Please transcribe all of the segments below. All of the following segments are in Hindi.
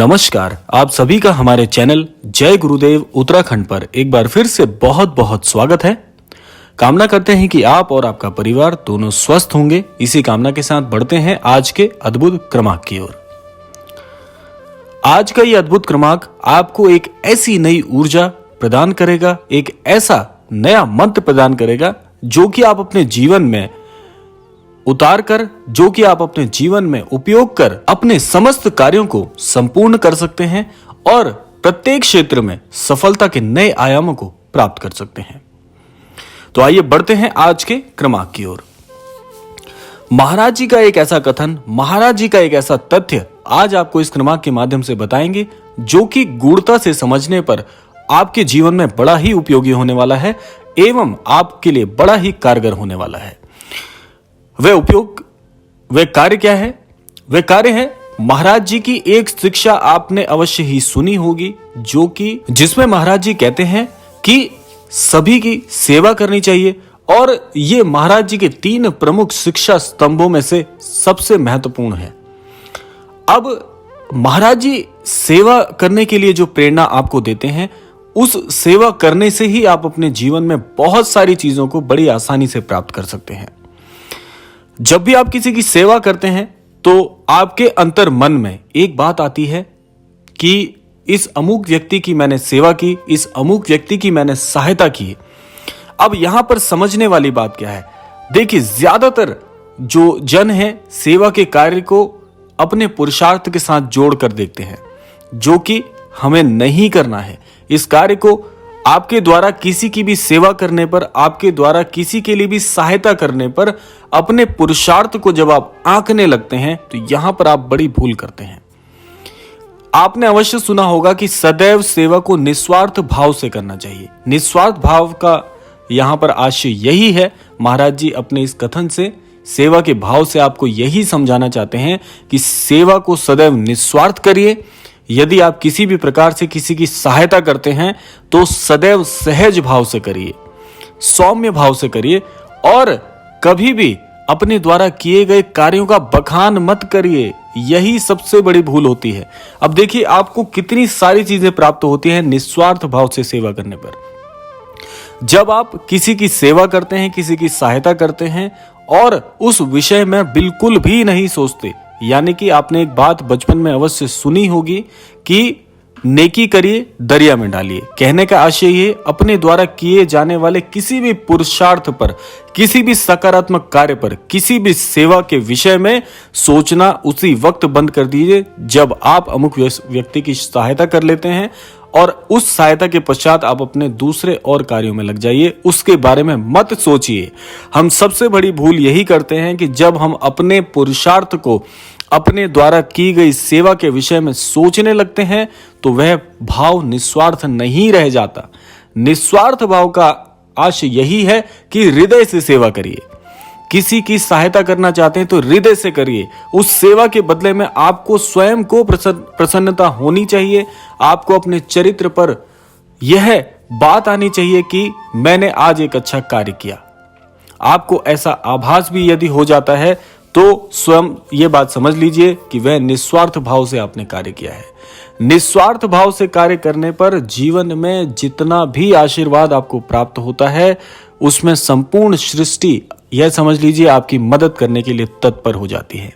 नमस्कार, आप सभी का हमारे चैनल जय गुरुदेव उत्तराखंड पर एक बार फिर से बहुत बहुत स्वागत है। कामना करते हैं कि आप और आपका परिवार दोनों स्वस्थ होंगे। इसी कामना के साथ बढ़ते हैं आज के अद्भुत क्रमांक की ओर। आज का ये अद्भुत क्रमांक आपको एक ऐसी नई ऊर्जा प्रदान करेगा, एक ऐसा नया मंत्र प्रदान करेगा जो कि आप अपने जीवन में उतार कर, जो कि आप अपने जीवन में उपयोग कर अपने समस्त कार्यों को संपूर्ण कर सकते हैं और प्रत्येक क्षेत्र में सफलता के नए आयामों को प्राप्त कर सकते हैं। तो आइए बढ़ते हैं आज के क्रमांक की ओर। महाराज जी का एक ऐसा कथन, महाराज जी का एक ऐसा तथ्य आज आपको इस क्रमांक के माध्यम से बताएंगे जो कि गूढ़ता से समझने पर आपके जीवन में बड़ा ही उपयोगी होने वाला है एवं आपके लिए बड़ा ही कारगर होने वाला है। वह कार्य क्या है? वह कार्य है महाराज जी की एक शिक्षा आपने अवश्य ही सुनी होगी, जो कि जिसमें महाराज जी कहते हैं कि सभी की सेवा करनी चाहिए और ये महाराज जी के 3 प्रमुख शिक्षा स्तंभों में से सबसे महत्वपूर्ण है। अब महाराज जी सेवा करने के लिए जो प्रेरणा आपको देते हैं, उस सेवा करने से ही आप अपने जीवन में बहुत सारी चीजों को बड़ी आसानी से प्राप्त कर सकते हैं। जब भी आप किसी की सेवा करते हैं तो आपके अंतर मन में एक बात आती है कि इस अमुक व्यक्ति की मैंने सेवा की, इस अमुक व्यक्ति की मैंने सहायता की। अब यहां पर समझने वाली बात क्या है? देखिए, ज्यादातर जो जन है सेवा के कार्य को अपने पुरुषार्थ के साथ जोड़कर देखते हैं, जो कि हमें नहीं करना है। इस कार्य को आपके द्वारा किसी की भी सेवा करने पर, आपके द्वारा किसी के लिए भी सहायता करने पर अपने पुरुषार्थ को जब आप आंकने लगते हैं तो यहां पर आप बड़ी भूल करते हैं। आपने अवश्य सुना होगा कि सदैव सेवा को निस्वार्थ भाव से करना चाहिए। निस्वार्थ भाव का यहां पर आशय यही है। महाराज जी अपने इस कथन से, सेवा के भाव से आपको यही समझाना चाहते हैं कि सेवा को सदैव निस्वार्थ करिए। यदि आप किसी भी प्रकार से किसी की सहायता करते हैं तो सदैव सहज भाव से करिए, सौम्य भाव से करिए और कभी भी अपने द्वारा किए गए कार्यों का बखान मत करिए। यही सबसे बड़ी भूल होती है। अब देखिए, आपको कितनी सारी चीजें प्राप्त होती हैं निस्वार्थ भाव से सेवा करने पर। जब आप किसी की सेवा करते हैं, किसी की सहायता करते हैं और उस विषय में बिल्कुल भी नहीं सोचते, यानी कि आपने एक बात बचपन में अवश्य सुनी होगी कि नेकी करिए दरिया में डालिए। कहने का आशय ये, अपने द्वारा किए जाने वाले किसी भी पुरुषार्थ पर, किसी भी सकारात्मक कार्य पर, किसी भी सेवा के विषय में सोचना उसी वक्त बंद कर दीजिए जब आप अमुक व्यक्ति की सहायता कर लेते हैं और उस सहायता के पश्चात आप अपने दूसरे और कार्यों में लग जाइए। उसके बारे में मत सोचिए। हम सबसे बड़ी भूल यही करते हैं कि जब हम अपने पुरुषार्थ को, अपने द्वारा की गई सेवा के विषय में सोचने लगते हैं तो वह भाव निस्वार्थ नहीं रह जाता। निस्वार्थ भाव का आशय यही है कि हृदय से सेवा करिए। किसी की सहायता करना चाहते हैं तो हृदय से करिए। उस सेवा के बदले में आपको स्वयं को प्रसन्नता होनी चाहिए। आपको अपने चरित्र पर यह बात आनी चाहिए कि मैंने आज एक अच्छा कार्य किया। आपको ऐसा आभास भी यदि हो जाता है तो स्वयं ये बात समझ लीजिए कि वह निस्वार्थ भाव से आपने कार्य किया है। निस्वार्थ भाव से कार्य करने पर जीवन में जितना भी आशीर्वाद आपको प्राप्त होता है, उसमें संपूर्ण सृष्टि, यह समझ लीजिए, आपकी मदद करने के लिए तत्पर हो जाती है।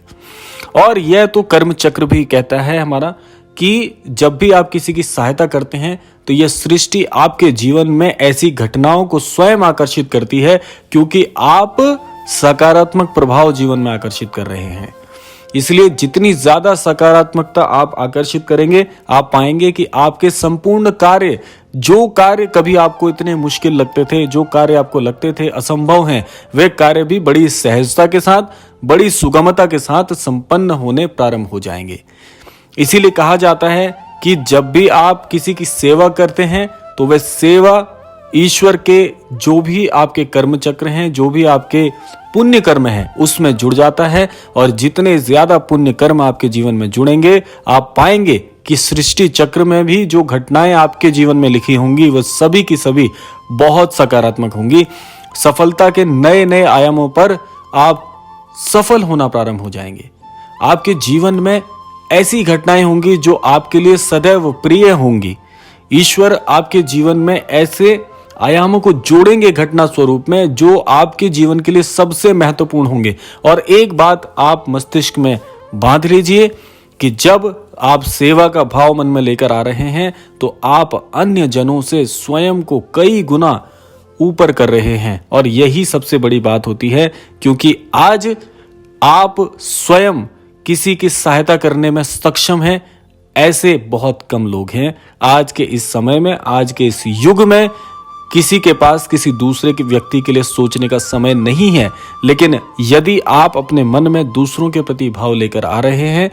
और यह तो कर्म चक्र भी कहता है हमारा कि जब भी आप किसी की सहायता करते हैं तो यह सृष्टि आपके जीवन में ऐसी घटनाओं को स्वयं आकर्षित करती है, क्योंकि आप सकारात्मक प्रभाव जीवन में आकर्षित कर रहे हैं। इसलिए जितनी ज्यादा सकारात्मकता आप आकर्षित करेंगे, आप पाएंगे कि आपके संपूर्ण कार्य, जो कार्य कभी आपको इतने मुश्किल लगते थे, जो कार्य आपको लगते थे असंभव हैं, वे कार्य भी बड़ी सहजता के साथ, बड़ी सुगमता के साथ संपन्न होने प्रारंभ हो जाएंगे। इसीलिए कहा जाता है कि जब भी आप किसी की सेवा करते हैं तो वह सेवा ईश्वर के जो भी आपके कर्म चक्र हैं, जो भी आपके पुण्य कर्म हैं, उसमें जुड़ जाता है। और जितने ज्यादा पुण्य कर्म आपके जीवन में जुड़ेंगे, आप पाएंगे कि सृष्टि चक्र में भी जो घटनाएं आपके जीवन में लिखी होंगी वह सभी की सभी बहुत सकारात्मक होंगी। सफलता के नए नए आयामों पर आप सफल होना प्रारंभ हो जाएंगे। आपके जीवन में ऐसी घटनाएं होंगी जो आपके लिए सदैव प्रिय होंगी। ईश्वर आपके जीवन में ऐसे आयामों को जोड़ेंगे घटना स्वरूप में जो आपके जीवन के लिए सबसे महत्वपूर्ण होंगे। और एक बात आप मस्तिष्क में बांध लीजिए कि जब आप सेवा का भाव मन में लेकर आ रहे हैं तो आप अन्य जनों से स्वयं को कई गुना ऊपर कर रहे हैं। और यही सबसे बड़ी बात होती है, क्योंकि आज आप स्वयं किसी की सहायता करने में सक्षम हैं। ऐसे बहुत कम लोग हैं आज के इस समय में, आज के इस युग में। किसी के पास किसी दूसरे के व्यक्ति के लिए सोचने का समय नहीं है। लेकिन यदि आप अपने मन में दूसरों के प्रति भाव लेकर आ रहे हैं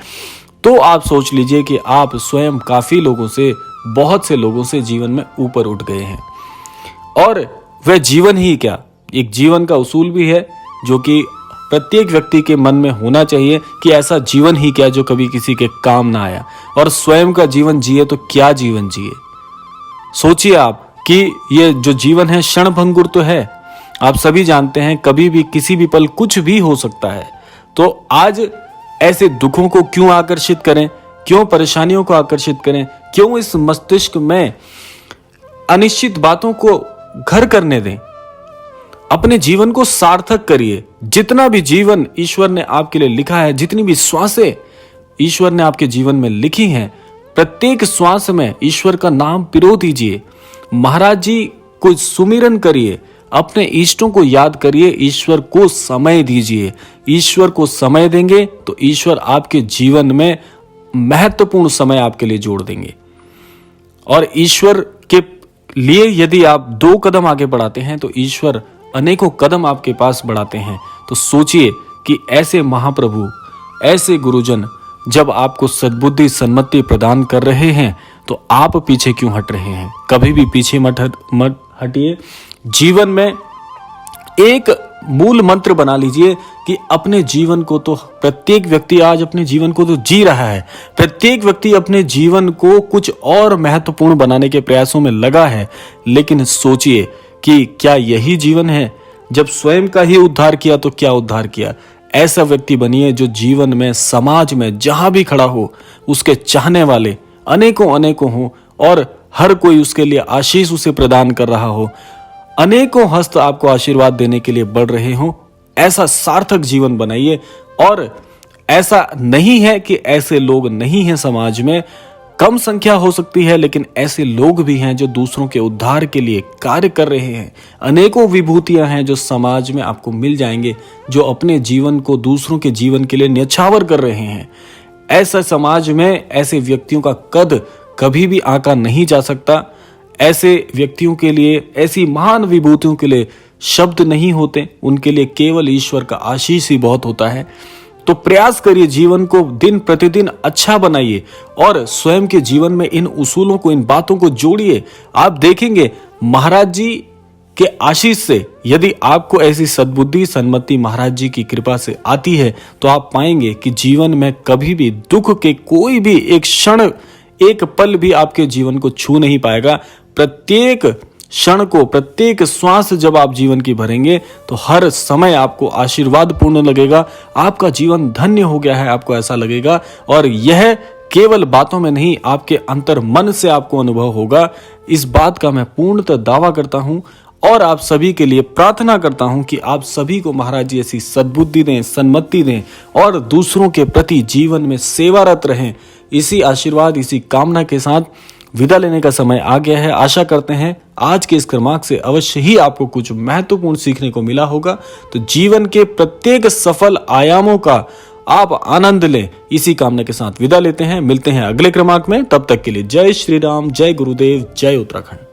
तो आप सोच लीजिए कि आप स्वयं काफी लोगों से, बहुत से लोगों से जीवन में ऊपर उठ गए हैं। और वह जीवन ही क्या, एक जीवन का उसूल भी है जो कि प्रत्येक व्यक्ति के मन में होना चाहिए कि ऐसा जीवन ही क्या जो कभी किसी के काम ना आया। और स्वयं का जीवन जिए तो क्या जीवन जिए। सोचिए आप कि ये जो जीवन है क्षणभंगुर तो है। आप सभी जानते हैं कभी भी किसी भी पल कुछ भी हो सकता है। तो आज ऐसे दुखों को क्यों आकर्षित करें, क्यों परेशानियों को आकर्षित करें, क्यों इस मस्तिष्क में अनिश्चित बातों को घर करने दें। अपने जीवन को सार्थक करिए। जितना भी जीवन ईश्वर ने आपके लिए लिखा है, जितनी भी श्वासें ईश्वर ने आपके जीवन में लिखी हैं, प्रत्येक श्वास में ईश्वर का नाम पिरो दीजिए। महाराज जी को सुमिरन करिए, अपने इष्टों को याद करिए, ईश्वर को समय दीजिए। ईश्वर को समय देंगे तो ईश्वर आपके जीवन में महत्वपूर्ण समय आपके लिए जोड़ देंगे। और ईश्वर के लिए यदि आप 2 कदम आगे बढ़ाते हैं तो ईश्वर अनेकों कदम आपके पास बढ़ाते हैं। तो सोचिए कि ऐसे महाप्रभु, ऐसे गुरुजन जब आपको सद्बुद्धि सन्मति प्रदान कर रहे हैं तो आप पीछे क्यों हट रहे हैं। कभी भी पीछे मत हटिए। जीवन में एक मूल मंत्र बना लीजिए कि अपने जीवन को तो प्रत्येक व्यक्ति आज अपने जीवन को तो जी रहा है। प्रत्येक व्यक्ति अपने जीवन को कुछ और महत्वपूर्ण बनाने के प्रयासों में लगा है। लेकिन सोचिए कि क्या यही जीवन है। जब स्वयं का ही उद्धार किया तो क्या उद्धार किया। ऐसा व्यक्ति बनिए जो जीवन में, समाज में जहां भी खड़ा हो उसके चाहने वाले अनेकों हो और हर कोई उसके लिए आशीष उसे प्रदान कर रहा हो। अनेकों हस्त आपको आशीर्वाद देने के लिए बढ़ रहे हो। ऐसा सार्थक जीवन बनाइए। और ऐसा नहीं है कि ऐसे लोग नहीं हैं समाज में, कम संख्या हो सकती है, लेकिन ऐसे लोग भी हैं जो दूसरों के उद्धार के लिए कार्य कर रहे हैं। अनेकों विभूतियां हैं जो समाज में आपको मिल जाएंगे, जो अपने जीवन को दूसरों के जीवन के लिए न्यौछावर कर रहे हैं। ऐसा समाज में ऐसे व्यक्तियों का कद कभी भी आंका नहीं जा सकता। ऐसे व्यक्तियों के लिए, ऐसी महान विभूतियों के लिए शब्द नहीं होते। उनके लिए केवल ईश्वर का आशीष ही बहुत होता है। तो प्रयास करिए, जीवन को दिन प्रतिदिन अच्छा बनाइए और स्वयं के जीवन में इन उसूलों को, इन बातों को जोड़िए। आप देखेंगे महाराज जी के आशीष से, यदि आपको ऐसी सद्बुद्धि सन्मति महाराज जी की कृपा से आती है तो आप पाएंगे कि जीवन में कभी भी दुख के कोई भी एक क्षण, एक पल भी आपके जीवन को छू नहीं पाएगा। प्रत्येक क्षण को, प्रत्येक श्वास जब आप जीवन की भरेंगे तो हर समय आपको आशीर्वाद पूर्ण लगेगा। आपका जीवन धन्य हो गया है, आपको ऐसा लगेगा। और यह केवल बातों में नहीं, आपके अंतर मन से आपको अनुभव होगा। इस बात का मैं पूर्णतः दावा करता हूं और आप सभी के लिए प्रार्थना करता हूं कि आप सभी को महाराज जी ऐसी सद्बुद्धि दें, सन्मति दें और दूसरों के प्रति जीवन में सेवारत रहें। इसी आशीर्वाद, इसी कामना के साथ विदा लेने का समय आ गया है। आशा करते हैं आज के इस क्रमांक से अवश्य ही आपको कुछ महत्वपूर्ण सीखने को मिला होगा। तो जीवन के प्रत्येक सफल आयामों का आप आनंद लें, इसी कामना के साथ विदा लेते हैं। मिलते हैं अगले क्रमांक में। तब तक के लिए जय श्री राम, जय गुरुदेव, जय उत्तराखंड।